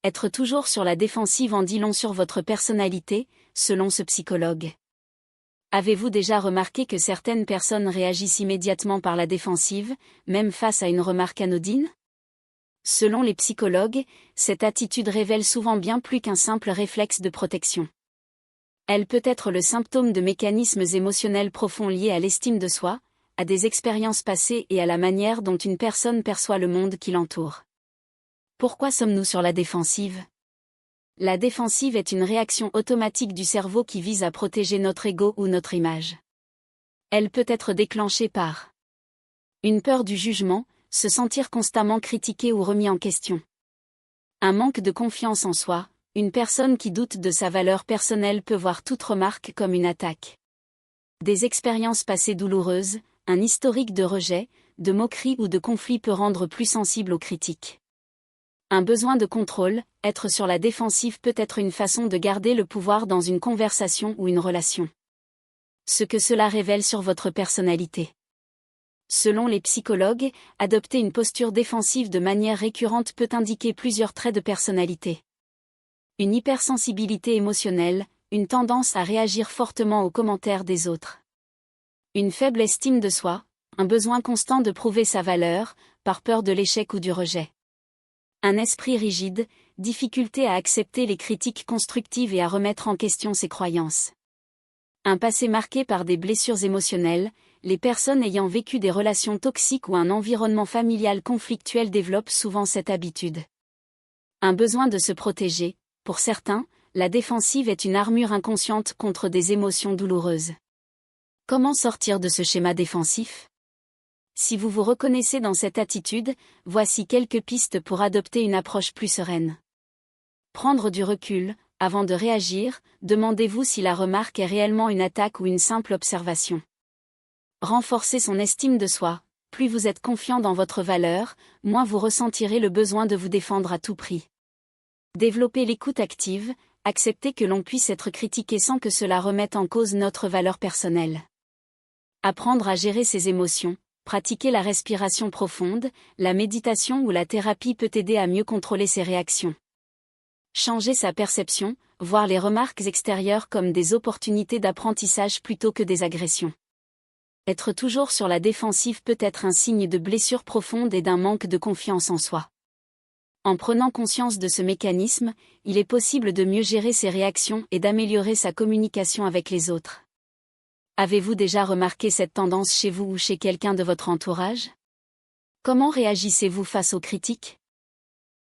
Être toujours sur la défensive en dit long sur votre personnalité, selon ce psychologue. Avez-vous déjà remarqué que certaines personnes réagissent immédiatement par la défensive, même face à une remarque anodine? Selon les psychologues, cette attitude révèle souvent bien plus qu'un simple réflexe de protection. Elle peut être le symptôme de mécanismes émotionnels profonds liés à l'estime de soi, à des expériences passées et à la manière dont une personne perçoit le monde qui l'entoure. Pourquoi sommes-nous sur la défensive? La défensive est une réaction automatique du cerveau qui vise à protéger notre ego ou notre image. Elle peut être déclenchée par une peur du jugement, se sentir constamment critiqué ou remis en question. Un manque de confiance en soi, une personne qui doute de sa valeur personnelle peut voir toute remarque comme une attaque. Des expériences passées douloureuses, un historique de rejet, de moquerie ou de conflit peut rendre plus sensible aux critiques. Un besoin de contrôle, être sur la défensive peut être une façon de garder le pouvoir dans une conversation ou une relation. Ce que cela révèle sur votre personnalité. Selon les psychologues, adopter une posture défensive de manière récurrente peut indiquer plusieurs traits de personnalité. Une hypersensibilité émotionnelle, une tendance à réagir fortement aux commentaires des autres. Une faible estime de soi, un besoin constant de prouver sa valeur, par peur de l'échec ou du rejet. Un esprit rigide, difficulté à accepter les critiques constructives et à remettre en question ses croyances. Un passé marqué par des blessures émotionnelles, les personnes ayant vécu des relations toxiques ou un environnement familial conflictuel développent souvent cette habitude. Un besoin de se protéger, pour certains, la défensive est une armure inconsciente contre des émotions douloureuses. Comment sortir de ce schéma défensif? Si vous vous reconnaissez dans cette attitude, voici quelques pistes pour adopter une approche plus sereine. Prendre du recul, avant de réagir, demandez-vous si la remarque est réellement une attaque ou une simple observation. Renforcer son estime de soi, plus vous êtes confiant dans votre valeur, moins vous ressentirez le besoin de vous défendre à tout prix. Développer l'écoute active, accepter que l'on puisse être critiqué sans que cela remette en cause notre valeur personnelle. Apprendre à gérer ses émotions. Pratiquer la respiration profonde, la méditation ou la thérapie peut aider à mieux contrôler ses réactions. Changer sa perception, voir les remarques extérieures comme des opportunités d'apprentissage plutôt que des agressions. Être toujours sur la défensive peut être un signe de blessure profonde et d'un manque de confiance en soi. En prenant conscience de ce mécanisme, il est possible de mieux gérer ses réactions et d'améliorer sa communication avec les autres. Avez-vous déjà remarqué cette tendance chez vous ou chez quelqu'un de votre entourage? Comment réagissez-vous face aux critiques?